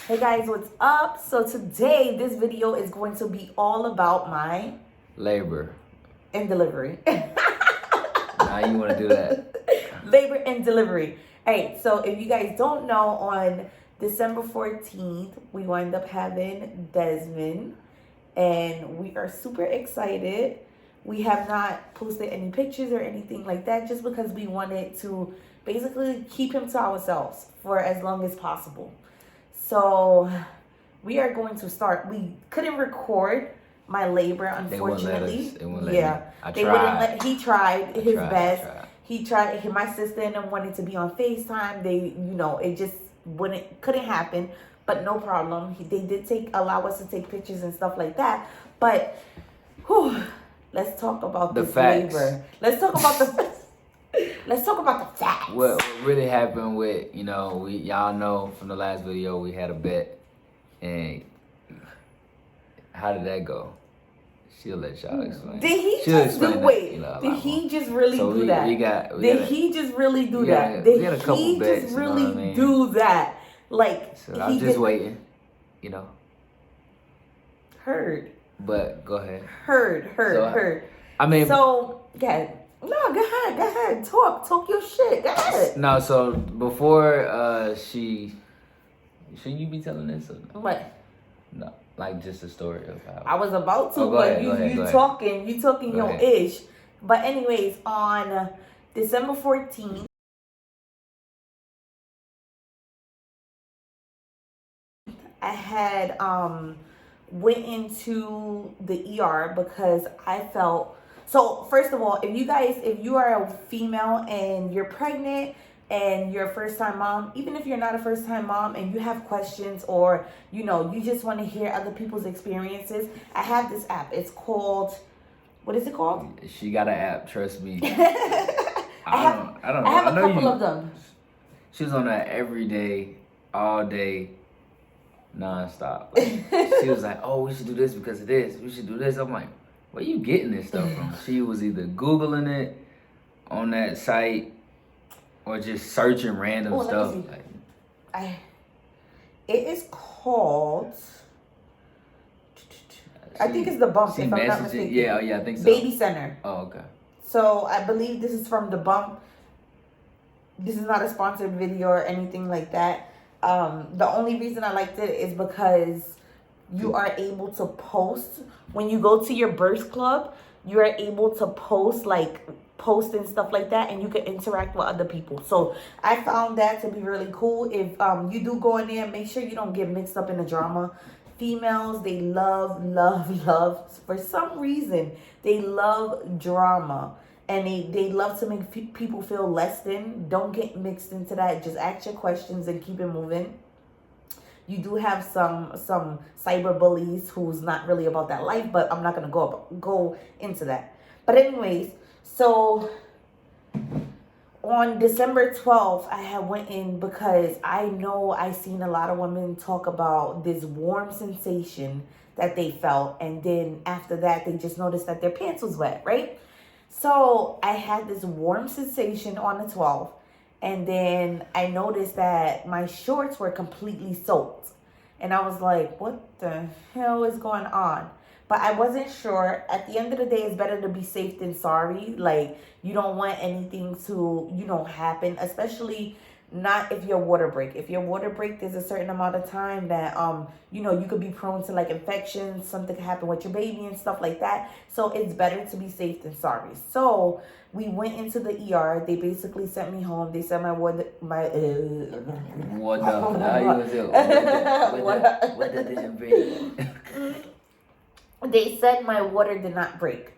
Hey guys, what's up? So today this video is going to be all about my labor and delivery. Now you want to do that? Labor and delivery. Hey, so if you guys don't know, on December 14th, we wind up having Desmond, and we are super excited. We have not posted any pictures or anything like that just because we wanted to basically keep him to ourselves for as long as possible. So we are going to start. We couldn't record my labor, unfortunately. They wouldn't let Yeah, they wouldn't let. He tried his best. I tried. He tried. My sister and him wanted to be on FaceTime. It just couldn't happen. But no problem. They did allow us to take pictures and stuff like that. But, let's talk about The this facts. labor. Let's talk about the. Let's talk about the facts. What really happened with, y'all know from the last video we had a bet, and how did that go? She'll let y'all explain. Did he She'll just do? Wait, did he just really do that? Did he just really do that? We had a couple he bets, just really do that? Like, so I'm just waiting, Heard. But go ahead. Heard. I mean, so yeah. No, go ahead. Talk your shit. Go ahead. No, so before should you be telling this? Or What? No, like just a story of how. I was about to, go but ahead, you talking Go your ahead. ish. But anyways, on December 14th, I had went into the ER because I felt. So first of all, if you are a female and you're pregnant and you're a first-time mom, even if you're not a first-time mom and you have questions or, you just want to hear other people's experiences, I have this app. It's called, what is it called? She got an app, trust me. I don't know. I have a couple of them. She was on that every day, all day, nonstop. Like, she was like, oh, we should do this because of this. We should do this. I'm like, where you getting this stuff from? She was either Googling it on that site or just searching random stuff. It is called, I think it's The Bump, if I'm not mistaken. Yeah, I think so. Baby Center. Oh, okay. So I believe this is from The Bump. This is not a sponsored video or anything like that. The only reason I liked it is because you are able to post when you go to your birth club. You are able to post and stuff like that, and you can interact with other people. So I found that to be really cool. If you do go in there, make sure you don't get mixed up in the drama. Females, they love for some reason, they love drama, and they love to make people feel less than. Don't get mixed into that. Just ask your questions and keep it moving. You do have some cyber bullies who's not really about that life, but I'm not gonna go into that. But anyways, so on December 12th, I had went in because I seen a lot of women talk about this warm sensation that they felt, and then after that they just noticed that their pants was wet, right? So I had this warm sensation on the 12th. And then I noticed that my shorts were completely soaked. And I was like, what the hell is going on? But I wasn't sure. At the end of the day, it's better to be safe than sorry. Like, you don't want anything to, happen, especially not if your water break. If your water break, there's a certain amount of time that, you could be prone to like infections, something could happen with your baby and stuff like that. So it's better to be safe than sorry. So we went into the ER. They basically sent me home. They said what did it break? They said my water did not break.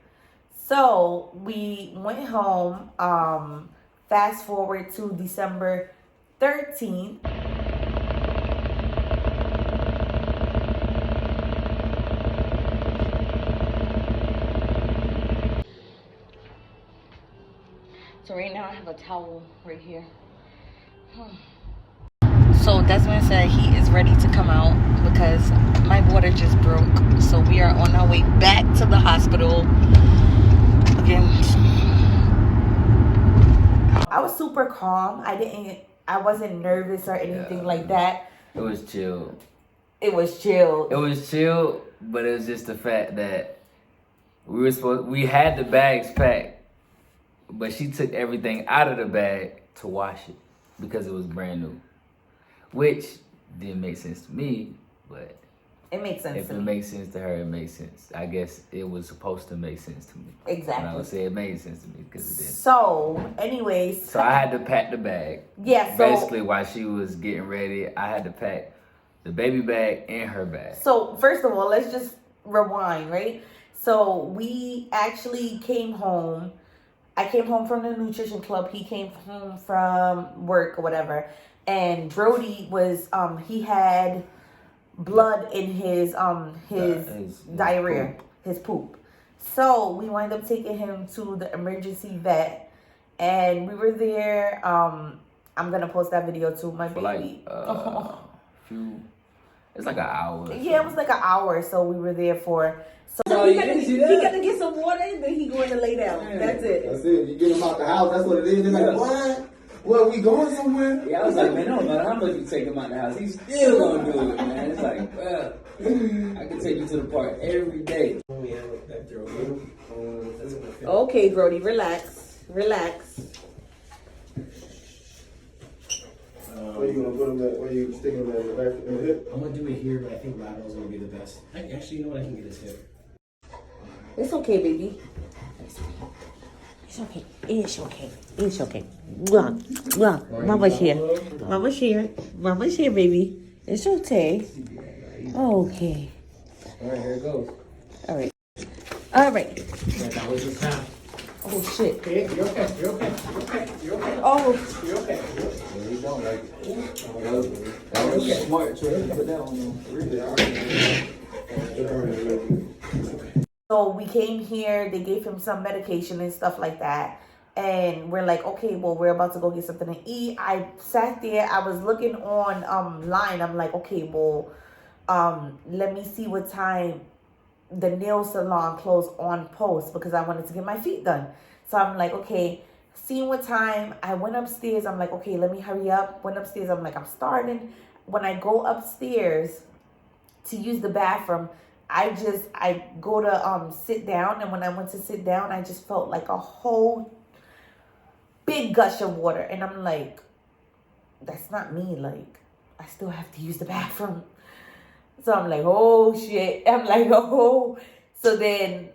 So we went home. Fast forward to December 13th. So right now I have a towel right here. So Desmond said he is ready to come out because my water just broke. So we are on our way back to the hospital. Again, I was super calm. I wasn't nervous or anything like that. It was chill. It was chill. It was chill, but it was just the fact that we had the bags packed, but she took everything out of the bag to wash it because it was brand new, which didn't make sense to me, but it makes sense. If it makes sense to her, it makes sense. I guess it was supposed to make sense to me. Exactly. And I would say it made sense to me because it did. So, anyways. So I had to pack the bag. Yeah. So basically, while she was getting ready, I had to pack the baby bag and her bag. So first of all, let's just rewind, right? So we actually came home. I came home from the nutrition club. He came home from work or whatever. And Brody was he had blood in his diarrhea, poop. his poop. So we wound up taking him to the emergency vet, and we were there. I'm gonna post that video too, my baby. It's like an hour. Yeah, it was like an hour. So we were there for. So he gonna get some water and then he going to lay down. Yeah. That's it. You get him out the house. That's what it is. They're like, what? Well, we going somewhere? Yeah, I was like, man, no matter how much you take him out the house, he's still gonna do it, man. It's like, well, I can take you to the park every day. Okay, Brody, relax. Where you gonna put him at? Where you sticking him at? The back in the hip? I'm gonna do it here, but I think lateral's gonna be the best. Actually, you know what? I can get his hip. It's okay, baby. It's okay. It's okay. It's okay. Well, Mama's here. Mama's here. Mama's here, baby. It's okay. Okay. All right, here it goes. All right. All right. That was his time. Oh shit. Okay, you're okay. You're okay. You're okay. You're okay. Oh. You're okay. There you go. Like, that was a smart choice to put that on. So we came here, they gave him some medication and stuff like that. And we're like, okay, well, we're about to go get something to eat. I sat there, I was looking on line. I'm like, okay, well, let me see what time the nail salon closed on post because I wanted to get my feet done. So I'm like, okay, seeing what time. I went upstairs. I'm like, okay, let me hurry up. Went upstairs. I'm like, I'm starting. When I go upstairs to use the bathroom, I go to sit down, and when I went to sit down, I just felt like a whole big gush of water, and I'm like, that's not me. Like, I still have to use the bathroom. So I'm like, oh shit. I'm like, oh. So then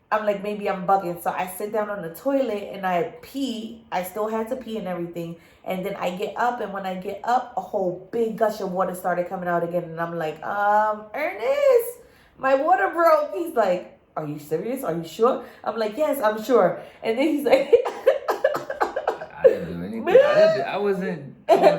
I'm like, maybe I'm bugging. So I sit down on the toilet and I pee. I still had to pee and everything. And then I get up, and when I get up, a whole big gush of water started coming out again. And I'm like, Ernest, my water broke. He's like, are you serious? Are you sure? I'm like, yes, I'm sure. And then he's like, I didn't do anything. I was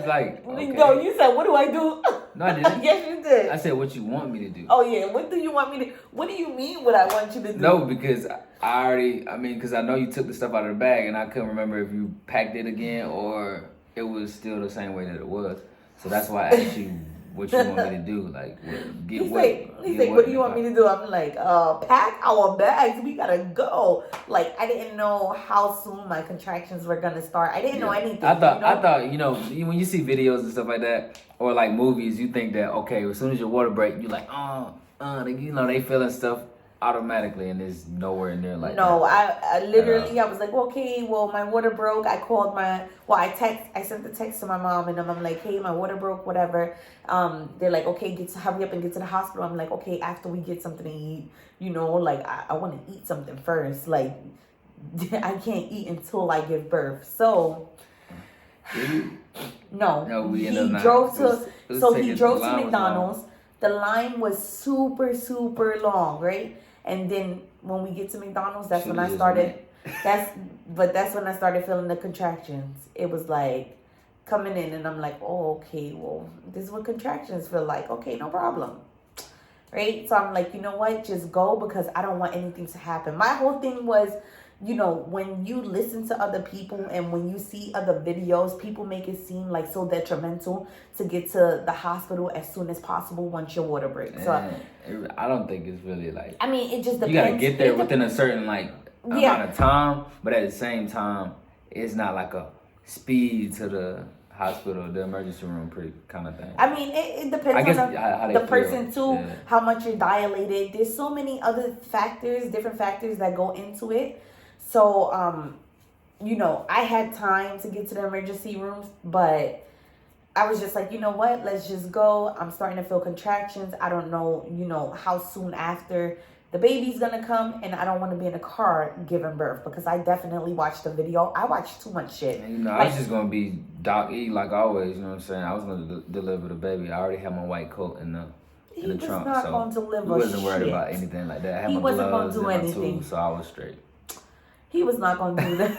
like, okay. No, you said, what do I do? No, I didn't. Yes, you did. I said, what you want me to do? Oh, yeah. What do you want me to... What do you mean what I want you to do? No, because because I know you took the stuff out of the bag, and I couldn't remember if you packed it again or it was still the same way that it was. So that's why I asked you what you want me to do. Like, He's like, what do you want me to do? I'm like, pack our bags. We gotta go. Like, I didn't know how soon my contractions were gonna start. I didn't know anything. I thought, when you see videos and stuff like that, or like movies, you think that, okay, as soon as your water break, you're like, they feeling stuff automatically, and there's nowhere in there like no, that. I literally, I was like, okay, well, my water broke. I called I sent the text to my mom, and I'm like, hey, my water broke, whatever. They're like, okay, hurry up and get to the hospital. I'm like, okay, after we get something to eat, like, I want to eat something first. Like, I can't eat until I give birth. So, no, he drove to McDonald's. The line was super, super long, right? And then when we get to McDonald's, that's when I started. That's when I started feeling the contractions. It was like coming in, and I'm like, oh, okay, well, this is what contractions feel like. Okay, no problem, right? So I'm like, you know what? Just go, because I don't want anything to happen. My whole thing was, when you listen to other people and when you see other videos, people make it seem like so detrimental to get to the hospital as soon as possible once your water breaks. So I don't think it's really like... I mean, it just depends. You got to get there within a certain amount of time, but at the same time, it's not like a speed to the hospital, the emergency room, pretty kind of thing. I mean, it depends I guess on how they the feel. person too, Yeah. how much you're dilated. There's so many other factors, different factors that go into it. So, you know, I had time to get to the emergency rooms, but I was just like, you know what? Let's just go. I'm starting to feel contractions. I don't know, you know, how soon after the baby's gonna come, and I don't want to be in a car giving birth because I definitely watched the video. I watched too much shit. And, you know, I was just gonna be Doc E like always. You know what I'm saying? I was gonna deliver the baby. I already had my white coat in the trunk, not so going to deliver we wasn't worried shit. about anything like that. I had He my wasn't gonna gloves do and my anything. tools, so I was straight. He was not gonna do that.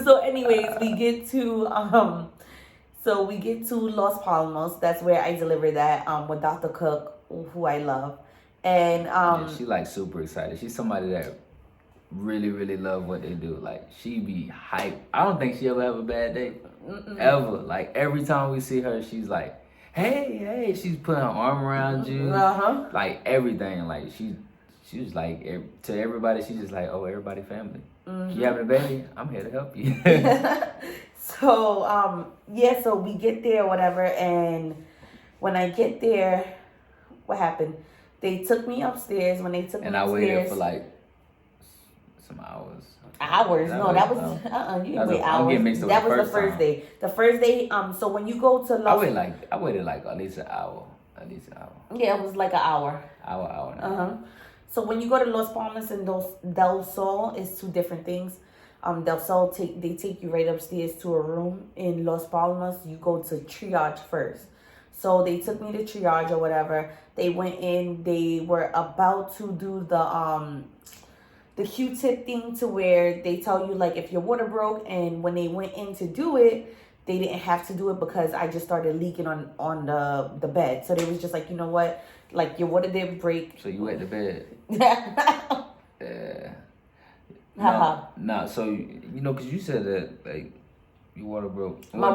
So, anyways, we get to Los Palmos. That's where I delivered that with Dr. Cook, who I love, and Yeah, she like super excited. She's somebody that really, really love what they do. Like she be hyped. I don't think she ever have a bad day, ever. Like every time we see her, she's like, hey. She's putting her arm around you, like everything. Like she was like to everybody. She's just like, oh, everybody family. You having a baby? I'm here to help you. So so we get there, whatever, and when I get there, what happened? They took me upstairs. When they took me and upstairs, I waited for like some hours. Hours? No, that was you didn't wait hours. I'm getting mixed up that with was the first day. The first day, so when you go to I waited like at least an hour. Yeah, it was like an hour. Hour. So when you go to Los Palmas and Del Sol, it's two different things. Del Sol they take you right upstairs to a room. In Los Palmas, you go to triage first. So they took me to triage or whatever. They went in. They were about to do the Q-tip thing to where they tell you like if your water broke, and when they went in to do it, they didn't have to do it because I just started leaking on the bed. So they was just like, you know what, like your water didn't break. So you wet the bed. Yeah. No. So you know, cause you said that like your water broke. My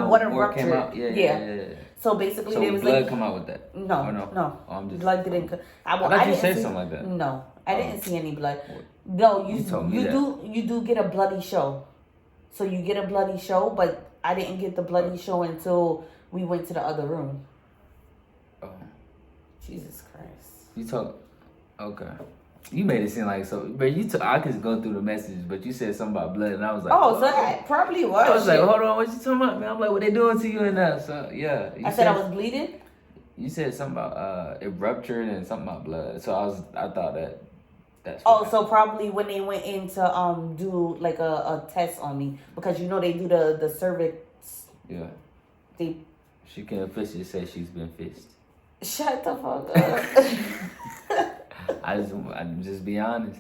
water ruptured. Came out. Yeah. So basically, So there was blood like come out with that. no. Oh, I'm just, Blood didn't. I thought you didn't said see, something like that. No, I didn't see any blood. No, you told me you do get a bloody show. So you get a bloody show, but I didn't get the bloody show until we went to the other room. Oh. Jesus Christ. You talk. Okay. You made it seem like so, but I could go through the messages, but you said something about blood, and I was like, oh, so that probably was. I was like, hold on, what you talking about, man? I'm like, what they doing to you in there? So yeah, I said I was bleeding. You said something about it ruptured and something about blood. So I thought that's. So probably when they went in to do like a test on me, because you know they do the cervix. Yeah. She can officially say she's been fisted. Shut the fuck up. I'm just be honest.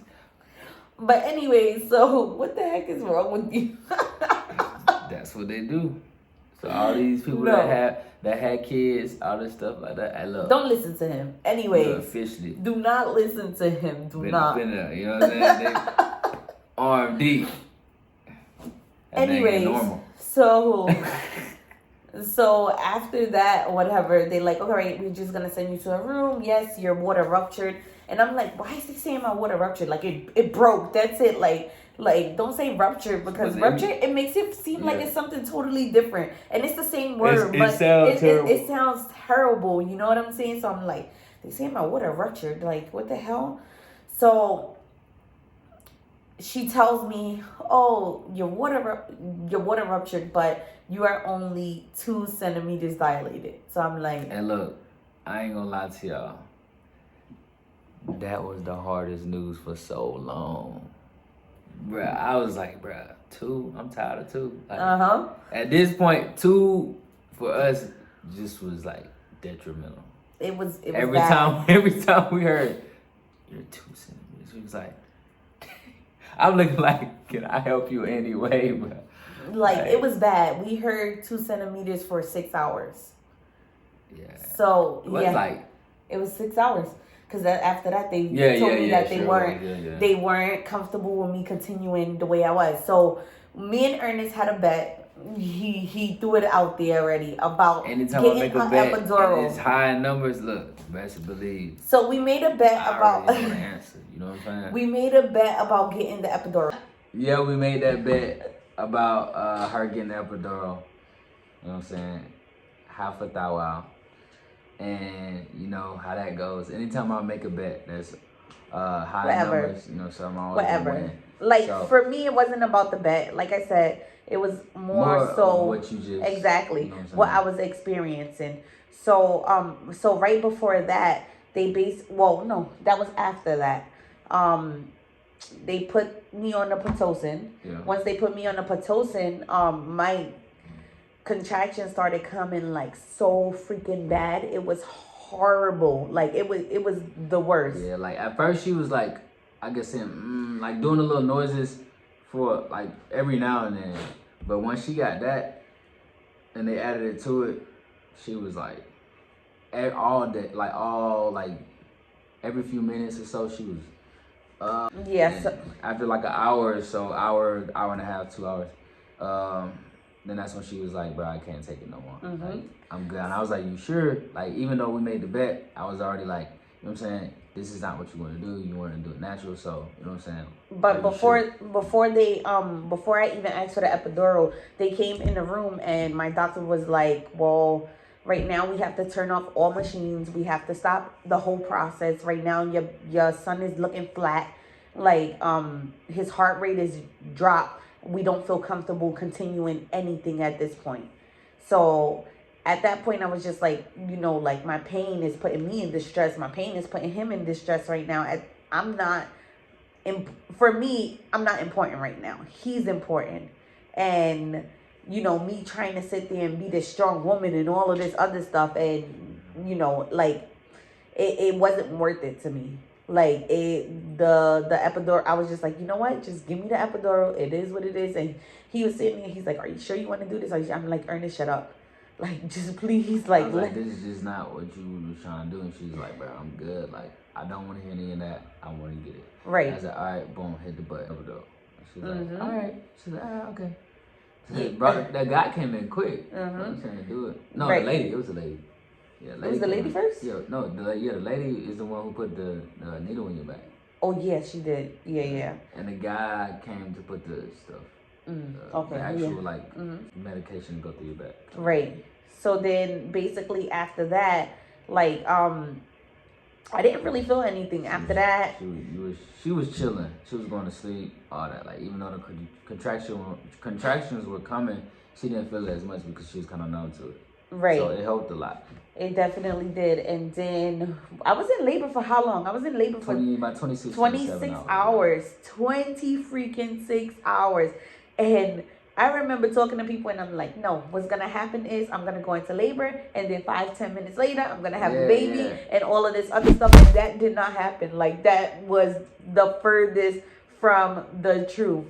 But anyway, so what the heck is wrong with you? That's what they do. So all these people that had kids, all this stuff like that, I love. Don't listen to him. Anyways, officially. Do not listen to him. Do not. You know what I'm saying? Arm deep. Anyways, so after that, whatever, they like, okay, we're just gonna send you to a room. Yes, your water ruptured. And I'm like, why is he saying my water ruptured? Like it broke. That's it. Like don't say ruptured, because ruptured, it makes it seem like it's something totally different. And it's the same word, but it sounds terrible. You know what I'm saying? So I'm like, they say my water ruptured. Like, what the hell? So she tells me, oh, your water ruptured, but you are only 2 centimeters dilated. So I'm like, and look, I ain't gonna lie to y'all. That was the hardest news for so long. Bruh, I was like, 2? I'm tired of 2. Like, at this point, 2 for us just was like detrimental. It was every bad. Every time we heard, you're 2 centimeters, it was like, I'm looking like, can I help you anyway? But like it was bad. We heard 2 centimeters for 6 hours. Yeah. So it was 6 hours. Because after that, they told me that they weren't comfortable with me continuing the way I was. So me and Ernest had a bet. He threw it out there already about anytime getting I make a bet, and it's high in numbers. Look, best believe. So we made a bet about. I already know the answer. You know what I'm saying? We made a bet about getting the epidural. Yeah, we made that bet. about her getting the epidural. You know what I'm saying? Half a thou wow. And you know how that goes. Anytime I make a bet, there's high Whatever. numbers, you know, so I'm always gonna Whatever. win. Like So, for me, it wasn't about the bet. Like I said, it was more of so what you just exactly you know what I was experiencing. So right before that, no, that was after that. They put me on the Pitocin. Yeah. Once they put me on the Pitocin, my contractions started coming like so freaking bad. It was horrible. Like it was the worst. Yeah, like at first she was like, I guess saying like doing the little noises for like every now and then. But once she got that and they added it to it, she was like all day, like every few minutes or so she was Yes. and after like an hour or so, hour and a half, 2 hours, then that's when she was like, bro, I can't take it no more. Like, I'm good. And I was like, you sure? Like, even though we made the bet, I was already like, you know what I'm saying? This is not what you want to do. You want to do it natural. So, you know what I'm saying? But before I even asked for the epidural, they came in the room and my doctor was like, well, right now we have to turn off all machines. We have to stop the whole process. Right now your son is looking flat. Like his heart rate is dropped. We don't feel comfortable continuing anything at this point. So at that point I was just like, you know, like my pain is putting me in distress. My pain is putting him in distress right now. For me, I'm not important right now. He's important. And, you know, me trying to sit there and be this strong woman and all of this other stuff. And, you know, like, it wasn't worth it to me. Like, the epidural, I was just like, you know what? Just give me the epidural. It is what it is. And he was sitting there. He's like, are you sure you want to do this? I'm like, Ernest, shut up. Like, just please, like, I was like, this is just not what you were trying to do. And she's like, bro, I'm good. Like, I don't want to hear any of that. I want to get it. Right. I said, all right, boom, hit the button. She's like, all right. She's like, all right, okay. Yeah. Bro, that guy came in quick. I'm trying to do it. No, Right. the lady. It was a lady. Yeah, It was the lady first? Yeah, no, the lady is the one who put the needle in your back. Oh, yeah, she did. Yeah. And the guy came to put the stuff. Okay. The actual Yeah. like medication to go through your back. Right. So then basically after that, like I didn't really feel anything after that. She was chilling. She was going to sleep, all that. Like even though the contractions were coming, she didn't feel it as much because she was kind of numb to it. Right. So it helped a lot. It definitely did. And then I was in labor for how long? I was in labor for about 26 hours. 20 freaking 6 hours. And I remember talking to people and I'm like, no, what's going to happen is I'm going to go into labor and then 5-10 minutes later, I'm going to have a baby and all of this other stuff. And that did not happen. Like that was the furthest from the truth.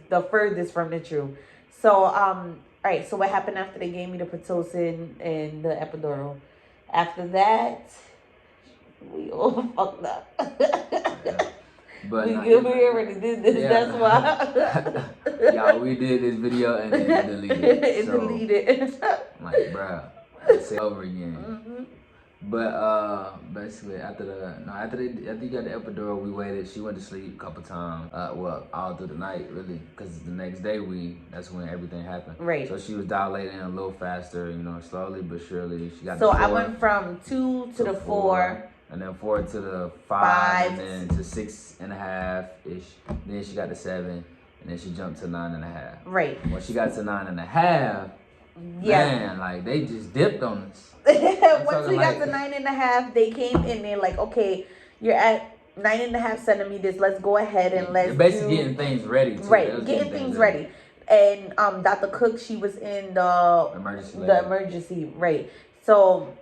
So, all right. So what happened after they gave me the Pitocin and the epidural? After that, we all fucked up. But we already did this. Yeah. That's why. Y'all, we did this video and then deleted it. It deleted. I'm like, bruh, let's say over again. But basically after you got the epidural, we waited. She went to sleep a couple times. All through the night really, because the next day that's when everything happened. Right. So she was dilating a little faster, you know, slowly but surely. She got. So I went from 2 to the 4. And then 4 to the 5, and then to 6.5 ish. Then she got to 7, and then she jumped to 9.5. Right. When she got to 9.5, man, like they just dipped on us. Once we got to 9.5, they came in there like, okay, you're at 9.5 centimeters. Let's go ahead and let's basically getting things ready. Too. Right, getting things ready. And Dr. Cook, she was in the emergency. Right. So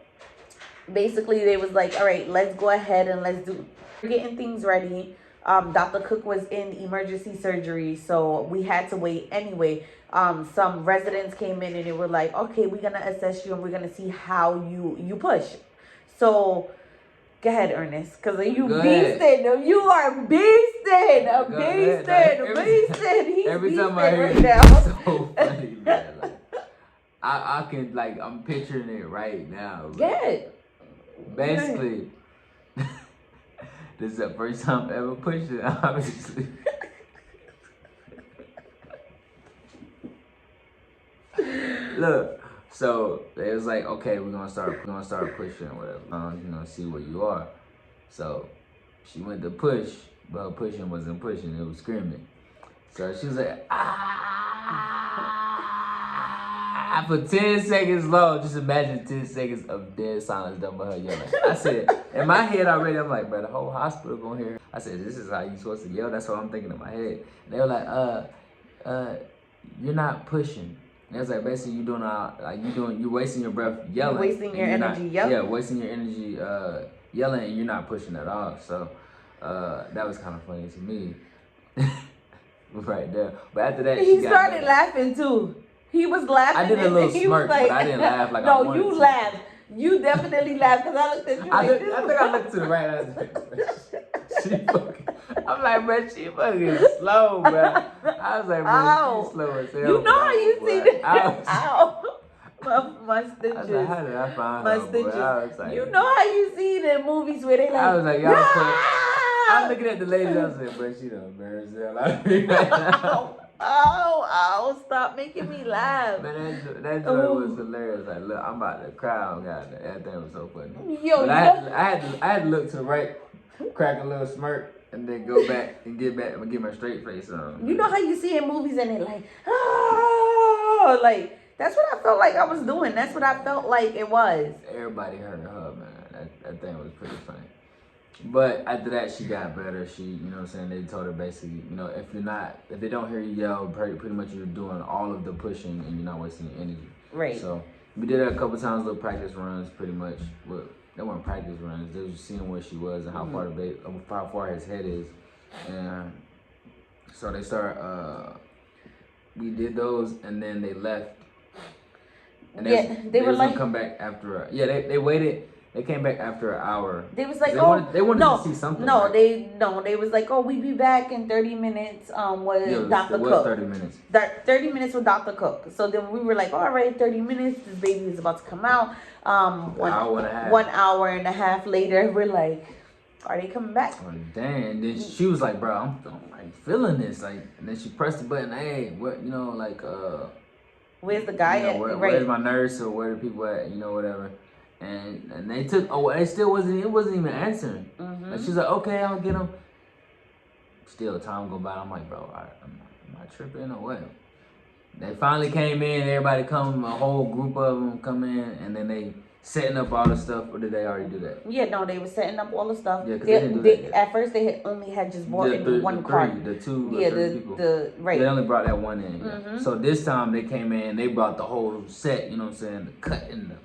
basically they was like, all right, let's go ahead and we're getting things ready. Dr. Cook was in emergency surgery, so we had to wait anyway. Some residents came in and they were like, okay, we're gonna assess you and we're gonna see how you push. So go ahead, Ernest, because you beasting. You are beasting. He's every time I hear right it, now. it's so funny, man. Like, I can, like, I'm picturing it right now. Good. Basically, this is the first time I ever pushed it, obviously. Look, so it was like, okay, we're gonna start pushing or whatever. See where you are. So she went to push, but her pushing wasn't pushing, it was screaming. So she was like, ah, for 10 seconds long. Just imagine 10 seconds of dead silence done by her yelling. I said, in my head already, I'm like, bro, the whole hospital gonna hear. I said, this is how you supposed to yell. That's what I'm thinking in my head. And they were like, you're not pushing. And it's like basically you're wasting your breath yelling. You're wasting your energy yelling. Yeah, wasting your energy yelling, and you're not pushing at all. So that was kind of funny to me. Right there. But after that, he started laughing too. He was laughing. I did a little smirk, like, but I didn't laugh like I no, wanted you to. laughed. You definitely laughed because I looked at you I like think I looked to the right. I'm like, bro, she fucking slow, bro. I was like, bro, she's slow as hell. You know how you see that? Ow. My I stitches. was like, how did I find My her, stitches. boy? I was like, you know how you see it in movies where they like. I was like, y'all I'm looking at the lady. I was like, bro, she done embarrassed the hell out of me right now. Oh, stop making me laugh. Man, that joint was hilarious. Like, look, I'm about to cry. Oh, God, that thing was so funny. Yo, but I had to look to the right, crack a little smirk, and then go back and get my straight face on. You know how you see in movies and they're like, oh, like, that's what I felt like I was doing. That's what I felt like it was. Everybody heard her, man. That thing was pretty funny. But after that, she got better. She, you know what I'm saying? They told her basically, if they don't hear you yell, pretty much you're doing all of the pushing and you're not wasting your energy. Right. So we did it a couple times, little practice runs, pretty much. Well, they weren't practice runs. They was seeing where she was and how far his head is. And so they we did those and then they left. And they were like, gonna come back after. They waited. They came back after an hour. They was like, they wanted to see something. No, right? they was like, we be back in 30 minutes. With Dr. Cook. 30 minutes. 30 minutes with Dr. Cook. So then we were like, all right, 30 minutes. This baby is about to come out. 1 hour and a half later, we're like, are they coming back? Oh, dang. And then she was like, bro, I'm like feeling this. Like, and then she pressed the button. Hey, what? Where's the guy at? Where's my nurse or where the people at? Whatever. And they took. It still wasn't. It wasn't even answering. Mm-hmm. Like she's like, okay, I'll get him. Still, time go by. I'm like, bro, am I tripping or what? They finally came in. Everybody come. A whole group of them come in, and then they setting up all the stuff. Or did they already do that? Yeah, no, they were setting up all the stuff. Yeah, because they didn't do that yet. At first, they only had just brought in one car. The two. Yeah, people. right. They only brought that one in. Yeah. Mm-hmm. So this time they came in. They brought the whole set. You know what I'm saying? The cut and the.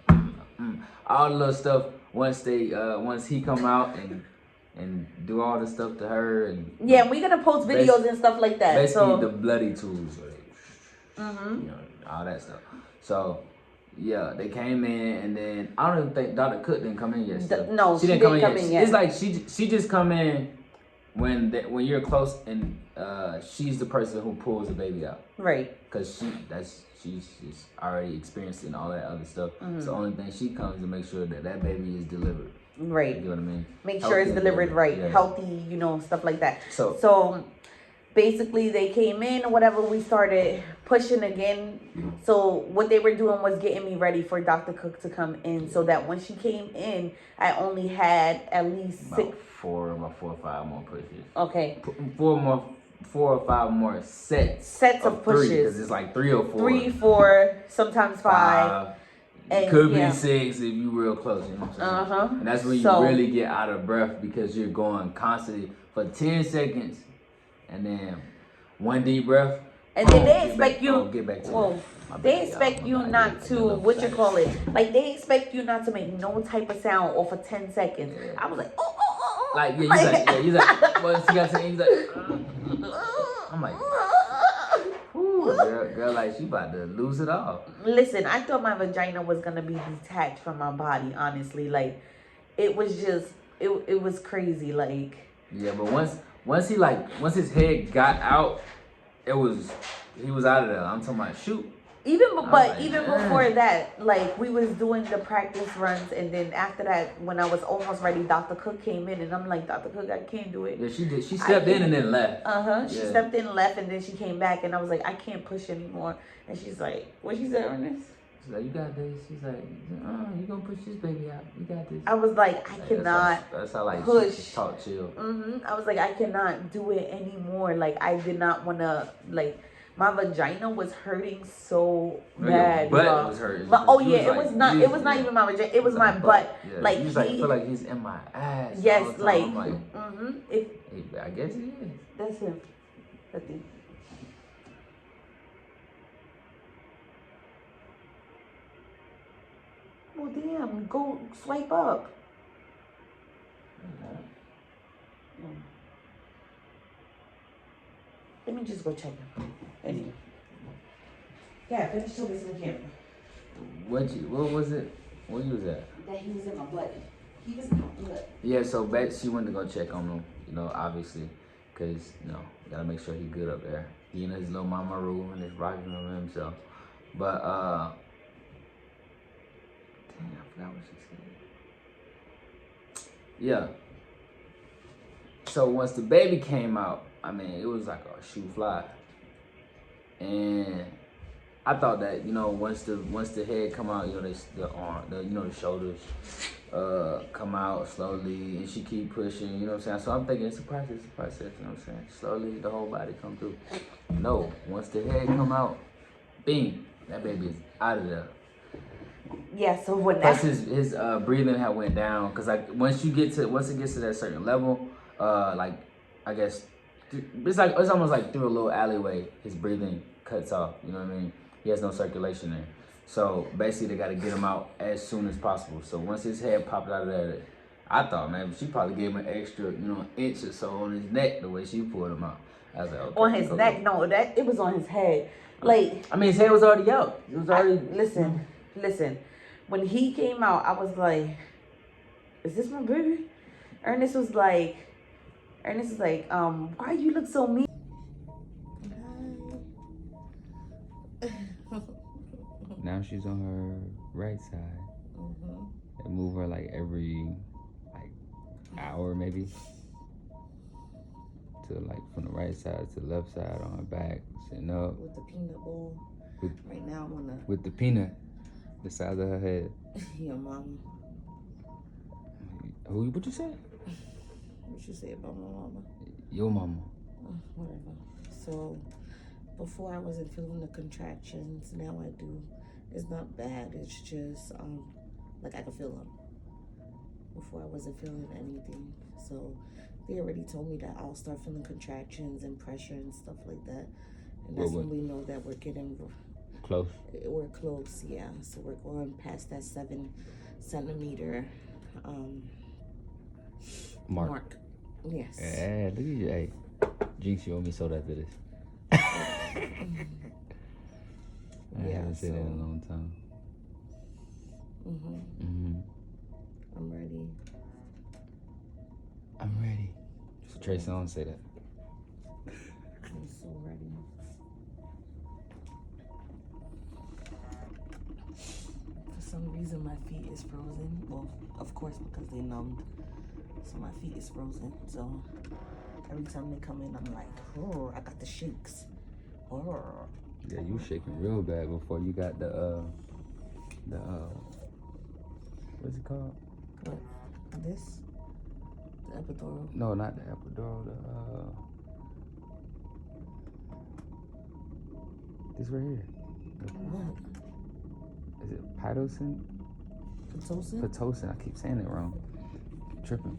All the little stuff once he come out and do all the stuff to her and we're gonna post videos and stuff like that. Basically the bloody tools, all that stuff. So they came in and then I don't even think Dr. Cook didn't come in yet. No, she didn't come in yet. It's like she just come in when you're close and she's the person who pulls the baby out. Right. Because she's already experienced and all that other stuff. Mm-hmm. So the only thing she comes to make sure that baby is delivered. Right. You know what I mean? Make sure it's delivered right, healthy, stuff like that. So basically they came in or whatever, we started pushing again. So what they were doing was getting me ready for Dr. Cook to come in so that when she came in, I only had at least about four or five more pushes. Okay. 4 or 5 more sets of pushes. Because it's like 3 or 4. 3, 4, sometimes 5. And could be 6 if you real close. You know what I'm saying? And that's when you really get out of breath because you're going constantly for 10 seconds and then 1 deep breath. And then they expect you. Get back to they expect you not to like they expect you not to make no type of sound or for 10 seconds. Yeah. I was like, he's like, well, she got to he's like, I'm like, girl, like she about to lose it all. Listen, I thought my vagina was gonna be detached from my body. Honestly, like it was just, it was crazy. Like but once his head got out, he was out of there. I'm talking about shoot. Even before that, like we was doing the practice runs, and then after that, when I was almost ready, Dr. Cook came in, and I'm like, Dr. Cook, I can't do it. Yeah, she did. She stepped in and then left. She stepped in and left, and then she came back, and I was like, I can't push anymore. And she's like, what she said, Ernest? She's like, you got this. She's like, you gonna push this baby out. You got this. I was like, I cannot That's how like push. she just talk chill. I was like, I cannot do it anymore. Like, I did not want to, like, my vagina was hurting so bad. Your butt was hurting. It was not even my vagina. It was my butt. Yeah. Like, he was like, feel like he's in my ass. Yes, all the time. like, I'm like, I guess he is. That's him. That's him. Well, damn, go swipe up. Let me just go check him. Anyway. Yeah, finish till this in the camera. What was it? Where you was at? That he was in my butt. He was in my butt. Yeah, so Bet, she went to go check on him, obviously, because, gotta make sure he good up there. He in his little mama room and he's rocking on himself. But, dang, I forgot what she said. Yeah. So once the baby came out, I mean, it was like a shoe fly. And I thought that, once the head come out, the arm, the shoulders come out slowly, and she keep pushing, you know what I'm saying? So I'm thinking it's a process, you know what I'm saying? Slowly the whole body come through. No, once the head come out, bing, that baby is out of there. Yeah, so when Plus his breathing had went down, cause like once it gets to that certain level, like I guess it's almost like through a little alleyway, his breathing cuts off. You know what I mean? He has no circulation there. So basically, they got to get him out as soon as possible. So once his head popped out of there, I thought, man, she probably gave him an extra, inch or so on his neck the way she pulled him out. I was like, okay, on his neck, no, it was on his head. Like, I mean, his head was already out. It was already. Listen. When he came out, I was like, "Is this my baby?" Ernest was like, "Why you look so mean?" Now she's on her right side. They move her like every hour maybe. To like from the right side to the left side on her back, sitting up. With the peanut bowl. Right now I'm on the. With the peanut, the size of her head. Your mama. What you say? What you say about my mama? Your mama. Whatever. So before I wasn't feeling the contractions. Now I do. It's not bad. It's just like I can feel them. Before I wasn't feeling anything. So they already told me that I'll start feeling contractions and pressure and stuff like that. And that's when we know that we're getting close. We're close, yeah. So we're going past that 7 centimeter mark. Yes. Yeah, look at you. Hey, Jinx, you owe me soda after this. I haven't said that in a long time. I'm ready. I'm ready. So Trey Songz say that. I'm so ready. For some reason, my feet is frozen. Well, of course, because they numbed. So my feet is frozen. So every time they come in, I'm like, oh, I got the shakes. Oh. Yeah, you shaking real bad before you got the what's it called? What? This? The epidural? No, not the epidural. This right here. What? Is it Pitocin? Pitocin? Pitocin. I keep saying it wrong. Tripping.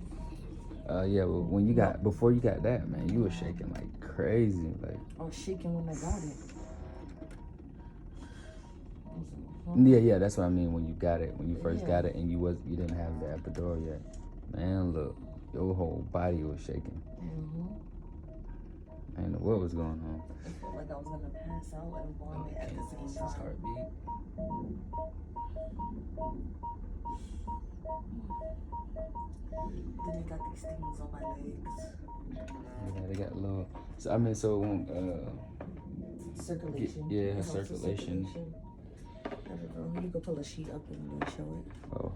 Yeah, well, before you got that, man, you were shaking like crazy, like. I was shaking when I got it. Yeah, that's what I mean. When you got it, when you first got it, and you didn't have the epidural yet, man. Look, your whole body was shaking. I didn't know what was going on. I felt like I was gonna pass out and vomit at the same time. Heartbeat. Then they got these things on my legs. Yeah, they got low. So I mean, so it won't. Circulation. Yeah, her circulation. I don't know. You can pull a sheet up and show it. Oh.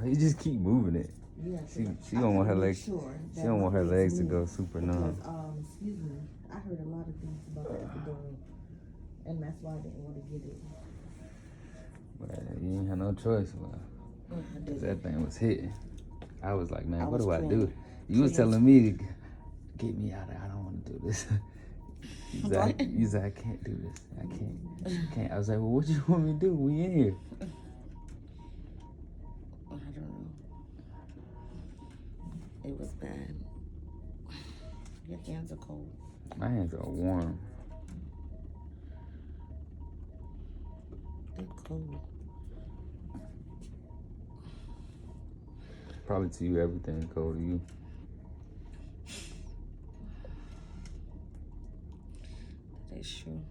You just keep moving it. Yeah, she don't want her legs. She don't want her legs to go super numb. Excuse me. I heard a lot of things about the epidural. And that's why I didn't want to get it. But you ain't had no choice, man. Cause that thing was hitting. I was like, man, what do I do? You was telling me to get me out of there. I don't want to do this. You said, I can't do this. I can't. I was like, well, what you want me to do? We in here. I don't know. It was bad. Your hands are cold. My hands are warm. They're cold. Probably to you, everything cold to you. That is true.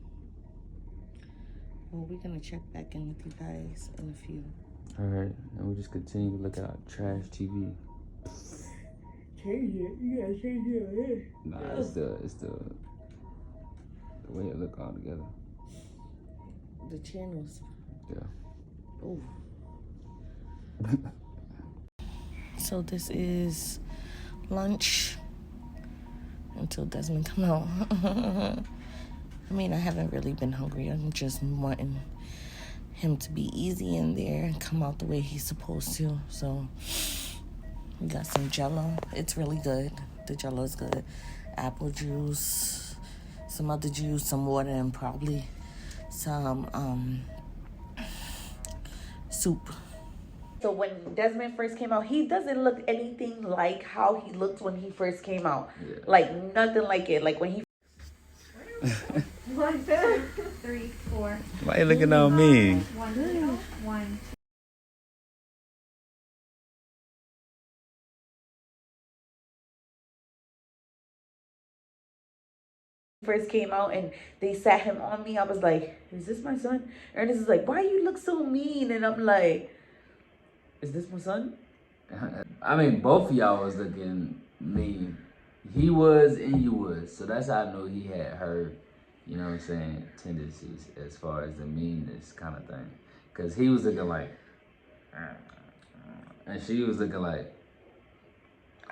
Well, we're going to check back in with you guys in a few. All right, and we just continue to look out trash TV. Change it. You gotta change it. Nah, it's the way it look all together. The channels. Yeah. Ooh. So this is lunch until Desmond come out. I mean, I haven't really been hungry. I'm just wanting him to be easy in there and come out the way he's supposed to. So we got some Jell-O. It's really good. The Jell-O is good. Apple juice, some other juice, some water, and probably some soup. So when Desmond first came out, he doesn't look anything like how he looked when he first came out. Yeah. Like nothing like it. Like when he 1, 2, 3, 4. Why you looking on me? 1, 2, 1, first came out and they sat him on me, I was like, is this my son? Ernest is like, why you look so mean? And I'm like, is this my son? I mean, both of y'all was looking mean. He was and you was. So that's how I know he had her, you know what I'm saying, tendencies as far as the meanness kind of thing. Because he was looking like, and she was looking like,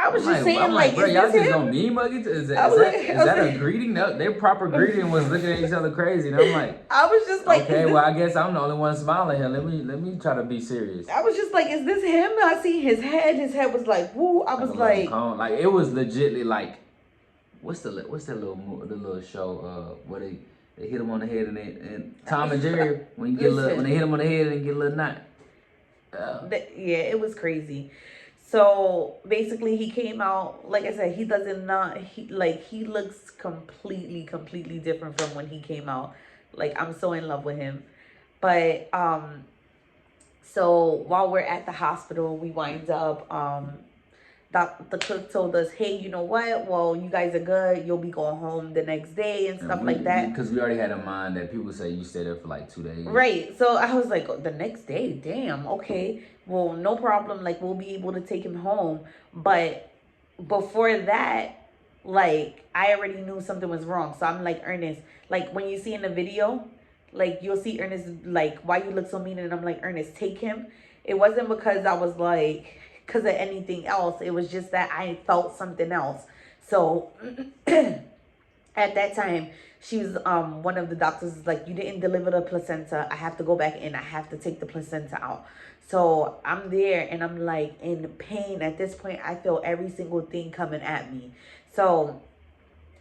I was just saying, I'm like, bro, is y'all this just him? gonna mean mug it? Is I was that like- a greeting? No, their proper greeting was looking at each other crazy. And I'm like, I was just like, okay, is this- well, I guess I'm the only one smiling here. Let me try to be serious. I was just like, is this him? I see his head. His head was like, woo. I was a little like, cone. Like it was legitly like, what's that little show where they hit him on the head and Tom and Jerry when you get a little, when they hit him on the head and get a little knot. yeah, it was crazy. So basically he came out, like I said, he looks completely different from when he came out. Like, I'm so in love with him. But so while we're at the hospital, we wind up the cook told us, hey, you know what? Well, you guys are good. You'll be going home the next day and stuff like that. Because we already had in mind that people say you stay there for like 2 days. Right. So I was like, oh, the next day, damn, okay. Well, no problem. Like, we'll be able to take him home. But before that, like, I already knew something was wrong. So I'm like, Ernest, like, when you see in the video, like, you'll see Ernest, like, why you look so mean? And I'm like, Ernest, take him. It wasn't because I was like, because of anything else. It was just that I felt something else. So at that time, she was one of the doctors was like, you didn't deliver the placenta. I have to go back in. I have to take the placenta out. So I'm there and I'm like in pain. At this point, I feel every single thing coming at me. So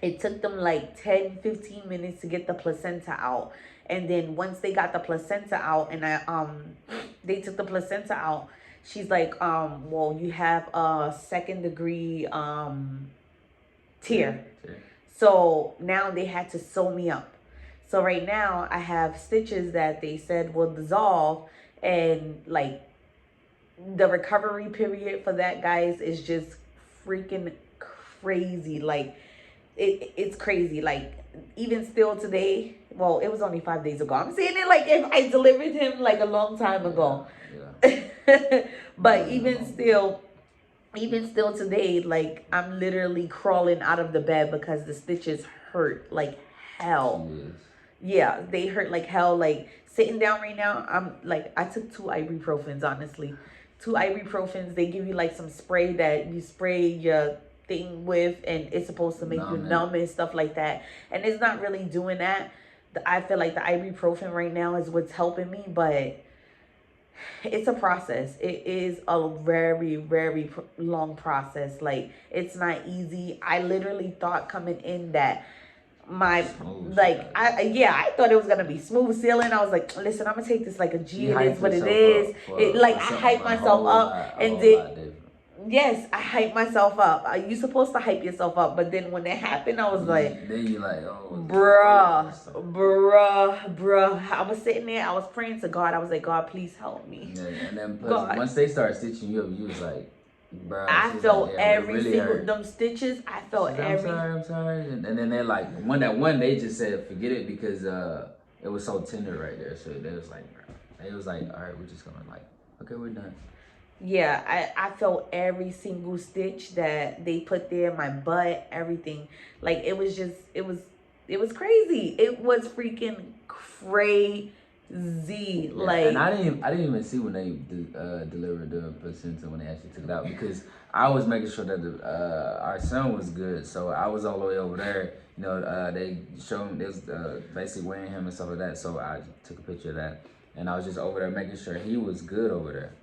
it took them like 10-15 minutes to get the placenta out. And then once they got the placenta out and they took the placenta out, she's like, well, you have a 2nd degree tear. So now they had to sew me up. So right now I have stitches that they said will dissolve, and like the recovery period for that, guys, is just freaking crazy. Like it's crazy. Like even still today, well, it was only 5 days ago. I'm saying it like if I delivered him like a long time ago. Yeah. But even still today, like I'm literally crawling out of the bed because the stitches hurt like hell. Yes. Yeah, they hurt like hell. Like sitting down right now, I'm like, I took 2 ibuprofens, honestly. 2 ibuprofens. They give you like some spray that you spray your thing with, and it's supposed to make you numb and stuff like that. And it's not really doing that. I feel like the ibuprofen right now is what's helping me, but it's a process. It is a very, very long process. Like, it's not easy. I literally thought coming in that my I thought it was gonna be smooth sailing. I was like, listen, I'm gonna take this like a G. It is what it is. I hyped myself up, and then yes, I hyped myself up. You supposed to hype yourself up, but then when it happened, I was like, then you like, oh, bruh. I was sitting there, I was praying to God. I was like, God, please help me. Yeah, and then plus, once they start stitching you up, you was like, bruh. I felt every single them stitches. I felt every. I'm sorry. And then they're like, one they just said forget it because it was so tender right there. So they was like, all right, we're just gonna like, okay, we're done. Yeah, I felt every single stitch that they put there, my butt, everything. Like, it was crazy. It was freaking crazy. Yeah, like, and I didn't even see when they delivered the placenta when they actually took it out, because I was making sure that our son was good. So I was all the way over there. You know, they showed him, they was basically weighing him and stuff like that. So I took a picture of that, and I was just over there making sure he was good over there.